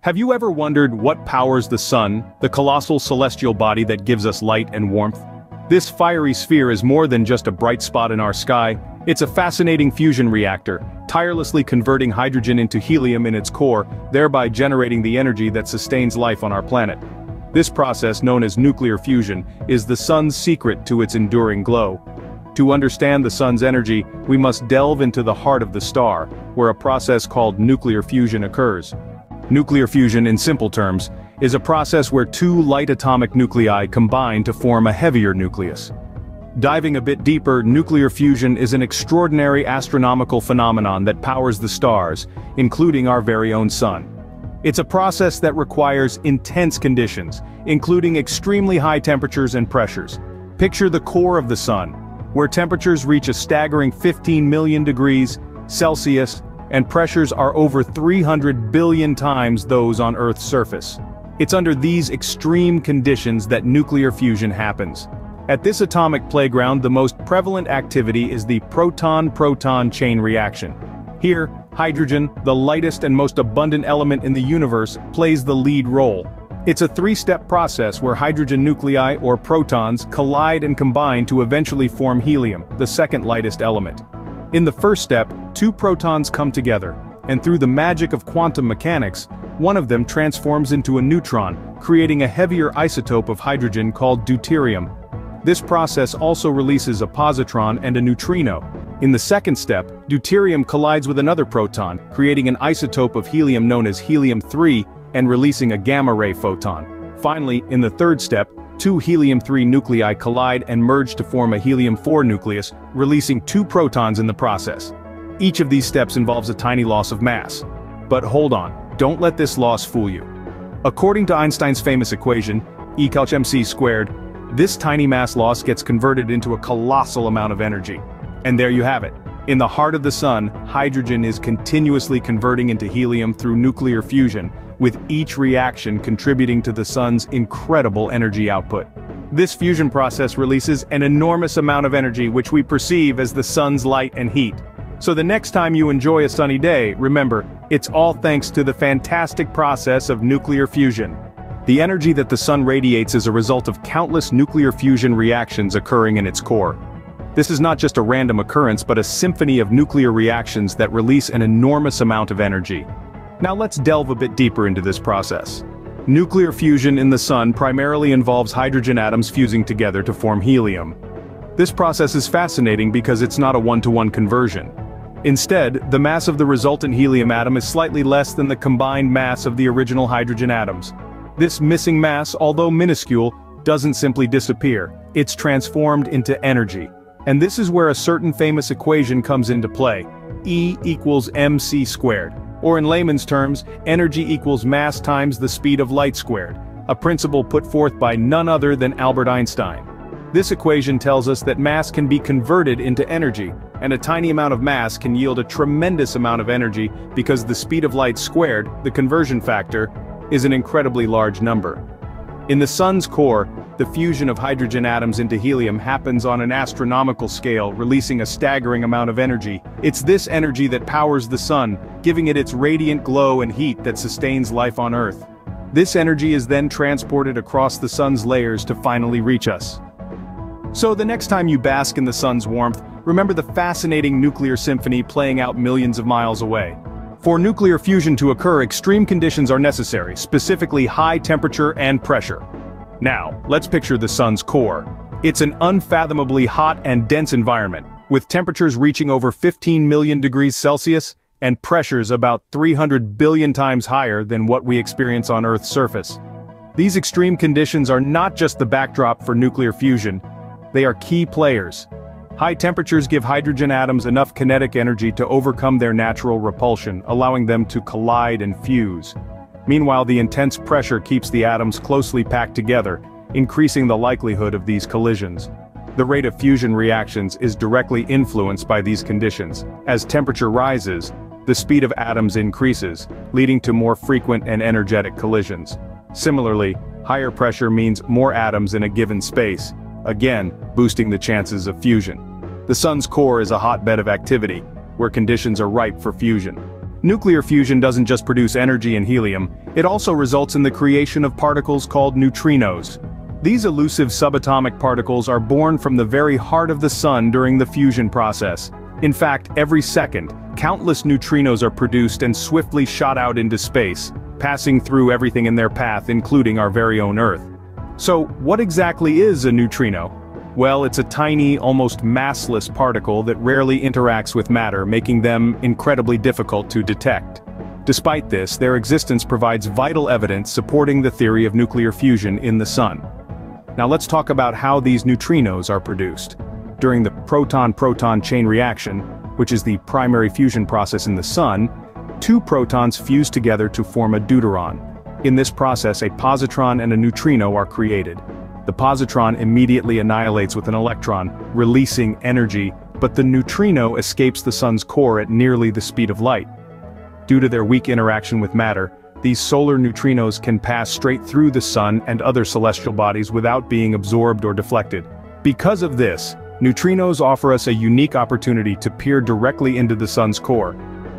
Have you ever wondered what powers the sun, the colossal celestial body that gives us light and warmth? This fiery sphere is more than just a bright spot in our sky, it's a fascinating fusion reactor, tirelessly converting hydrogen into helium in its core, thereby generating the energy that sustains life on our planet. This process, known as nuclear fusion, is the sun's secret to its enduring glow. To understand the sun's energy, we must delve into the heart of the star, where a process called nuclear fusion occurs. Nuclear fusion, in simple terms, is a process where two light atomic nuclei combine to form a heavier nucleus. Diving a bit deeper, nuclear fusion is an extraordinary astronomical phenomenon that powers the stars, including our very own sun. It's a process that requires intense conditions, including extremely high temperatures and pressures. Picture the core of the sun, where temperatures reach a staggering 15 million degrees Celsius, and pressures are over 300 billion times those on Earth's surface. It's under these extreme conditions that nuclear fusion happens. At this atomic playground, the most prevalent activity is the proton-proton chain reaction. Here, hydrogen, the lightest and most abundant element in the universe, plays the lead role. It's a three-step process where hydrogen nuclei, or protons, collide and combine to eventually form helium, the second lightest element. In the first step, two protons come together, and through the magic of quantum mechanics, one of them transforms into a neutron, creating a heavier isotope of hydrogen called deuterium. This process also releases a positron and a neutrino. In the second step, deuterium collides with another proton, creating an isotope of helium known as helium-3, and releasing a gamma-ray photon. Finally, in the third step, two helium-3 nuclei collide and merge to form a helium-4 nucleus, releasing two protons in the process. Each of these steps involves a tiny loss of mass. But hold on, don't let this loss fool you. According to Einstein's famous equation, E=mc², this tiny mass loss gets converted into a colossal amount of energy. And there you have it. In the heart of the sun, hydrogen is continuously converting into helium through nuclear fusion, with each reaction contributing to the sun's incredible energy output. This fusion process releases an enormous amount of energy which we perceive as the sun's light and heat. So the next time you enjoy a sunny day, remember, it's all thanks to the fantastic process of nuclear fusion. The energy that the sun radiates is a result of countless nuclear fusion reactions occurring in its core. This is not just a random occurrence but a symphony of nuclear reactions that release an enormous amount of energy. Now let's delve a bit deeper into this process. Nuclear fusion in the sun primarily involves hydrogen atoms fusing together to form helium. This process is fascinating because it's not a one-to-one conversion. Instead, the mass of the resultant helium atom is slightly less than the combined mass of the original hydrogen atoms. This missing mass, although minuscule, doesn't simply disappear, it's transformed into energy. And this is where a certain famous equation comes into play, E=mc². Or in layman's terms, energy equals mass times the speed of light squared, a principle put forth by none other than Albert Einstein. This equation tells us that mass can be converted into energy, and a tiny amount of mass can yield a tremendous amount of energy because the speed of light squared, the conversion factor, is an incredibly large number. In the sun's core, the fusion of hydrogen atoms into helium happens on an astronomical scale, releasing a staggering amount of energy. It's this energy that powers the sun, giving it its radiant glow and heat that sustains life on Earth. This energy is then transported across the sun's layers to finally reach us. So the next time you bask in the sun's warmth, remember the fascinating nuclear symphony playing out millions of miles away. For nuclear fusion to occur, extreme conditions are necessary, specifically high temperature and pressure. Now, let's picture the sun's core. It's an unfathomably hot and dense environment, with temperatures reaching over 15 million degrees Celsius, and pressures about 300 billion times higher than what we experience on Earth's surface. These extreme conditions are not just the backdrop for nuclear fusion, they are key players. High temperatures give hydrogen atoms enough kinetic energy to overcome their natural repulsion, allowing them to collide and fuse. Meanwhile, the intense pressure keeps the atoms closely packed together, increasing the likelihood of these collisions. The rate of fusion reactions is directly influenced by these conditions. As temperature rises, the speed of atoms increases, leading to more frequent and energetic collisions. Similarly, higher pressure means more atoms in a given space, again, boosting the chances of fusion. The sun's core is a hotbed of activity, where conditions are ripe for fusion. Nuclear fusion doesn't just produce energy and helium, it also results in the creation of particles called neutrinos. These elusive subatomic particles are born from the very heart of the sun during the fusion process. In fact, every second, countless neutrinos are produced and swiftly shot out into space, passing through everything in their path, including our very own Earth. So, what exactly is a neutrino? Well, it's a tiny, almost massless particle that rarely interacts with matter, making them incredibly difficult to detect. Despite this, their existence provides vital evidence supporting the theory of nuclear fusion in the sun. Now let's talk about how these neutrinos are produced. During the proton-proton chain reaction, which is the primary fusion process in the sun, two protons fuse together to form a deuteron. In this process, a positron and a neutrino are created. The positron immediately annihilates with an electron, releasing energy, but the neutrino escapes the sun's core at nearly the speed of light. Due to their weak interaction with matter, these solar neutrinos can pass straight through the sun and other celestial bodies without being absorbed or deflected. Because of this, neutrinos offer us a unique opportunity to peer directly into the sun's core.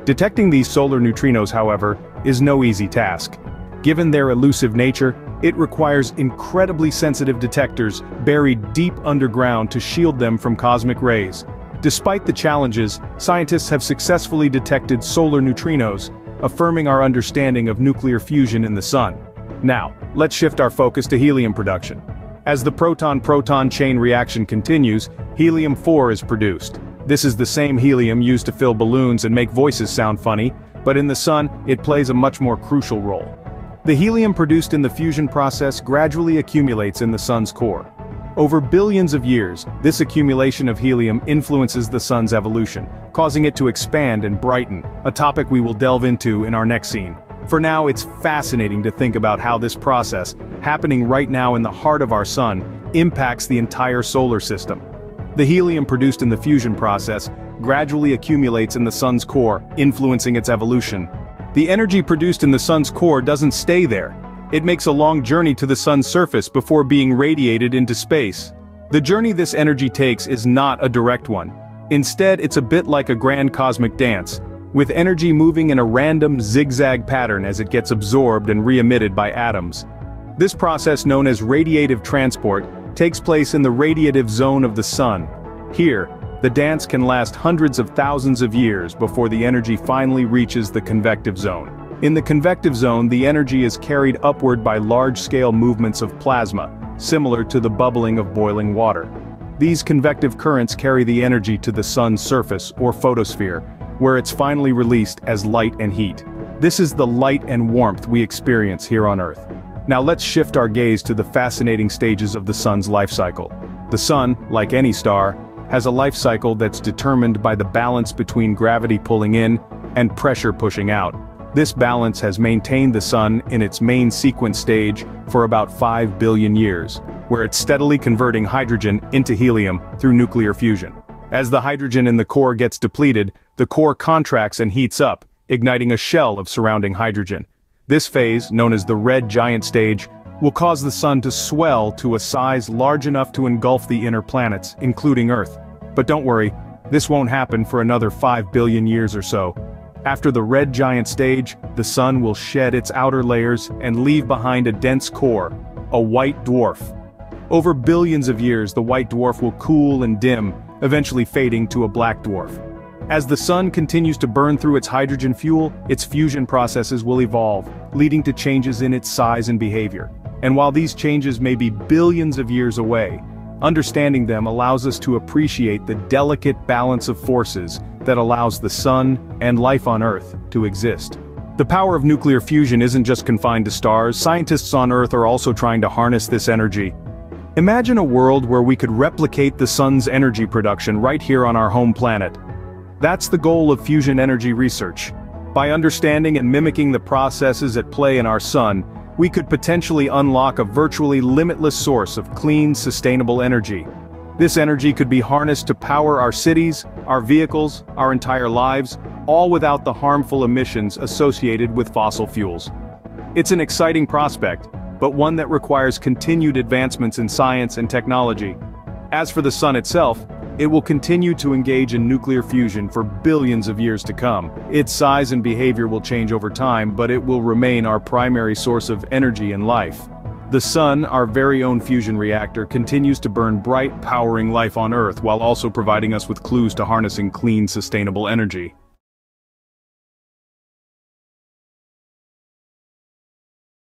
Detecting these solar neutrinos, however, is no easy task. Given their elusive nature, it requires incredibly sensitive detectors buried deep underground to shield them from cosmic rays. Despite the challenges, scientists have successfully detected solar neutrinos, affirming our understanding of nuclear fusion in the sun. Now, let's shift our focus to helium production. As the proton-proton chain reaction continues, helium-4 is produced. This is the same helium used to fill balloons and make voices sound funny, but in the sun, it plays a much more crucial role. The helium produced in the fusion process gradually accumulates in the sun's core. Over billions of years, this accumulation of helium influences the sun's evolution, causing it to expand and brighten, a topic we will delve into in our next scene. For now, it's fascinating to think about how this process, happening right now in the heart of our sun, impacts the entire solar system. The helium produced in the fusion process gradually accumulates in the sun's core, influencing its evolution. The energy produced in the sun's core doesn't stay there. It makes a long journey to the sun's surface before being radiated into space. The journey this energy takes is not a direct one. Instead, it's a bit like a grand cosmic dance, with energy moving in a random zigzag pattern as it gets absorbed and re-emitted by atoms. This process, known as radiative transport, takes place in the radiative zone of the sun. Here, the dance can last hundreds of thousands of years before the energy finally reaches the convective zone. In the convective zone, the energy is carried upward by large-scale movements of plasma, similar to the bubbling of boiling water. These convective currents carry the energy to the sun's surface, or photosphere, where it's finally released as light and heat. This is the light and warmth we experience here on Earth. Now let's shift our gaze to the fascinating stages of the sun's life cycle. The sun, like any star, has a life cycle that's determined by the balance between gravity pulling in and pressure pushing out. This balance has maintained the sun in its main sequence stage for about 5 billion years, where it's steadily converting hydrogen into helium through nuclear fusion. As the hydrogen in the core gets depleted, the core contracts and heats up, igniting a shell of surrounding hydrogen. This phase, known as the red giant stage, will cause the sun to swell to a size large enough to engulf the inner planets, including Earth. But don't worry, this won't happen for another 5 billion years or so. After the red giant stage, the sun will shed its outer layers and leave behind a dense core, a white dwarf. Over billions of years, the white dwarf will cool and dim, eventually fading to a black dwarf. As the sun continues to burn through its hydrogen fuel, its fusion processes will evolve, leading to changes in its size and behavior. And while these changes may be billions of years away, understanding them allows us to appreciate the delicate balance of forces that allows the sun and life on Earth to exist. The power of nuclear fusion isn't just confined to stars. Scientists on Earth are also trying to harness this energy. Imagine a world where we could replicate the sun's energy production right here on our home planet. That's the goal of fusion energy research. By understanding and mimicking the processes at play in our sun, we could potentially unlock a virtually limitless source of clean, sustainable energy. This energy could be harnessed to power our cities, our vehicles, our entire lives, all without the harmful emissions associated with fossil fuels. It's an exciting prospect, but one that requires continued advancements in science and technology. As for the sun itself, It will continue to engage in nuclear fusion for billions of years to come. Its size and behavior will change over time, but it will remain our primary source of energy and life. The sun, our very own fusion reactor, continues to burn bright, powering life on Earth while also providing us with clues to harnessing clean, sustainable energy.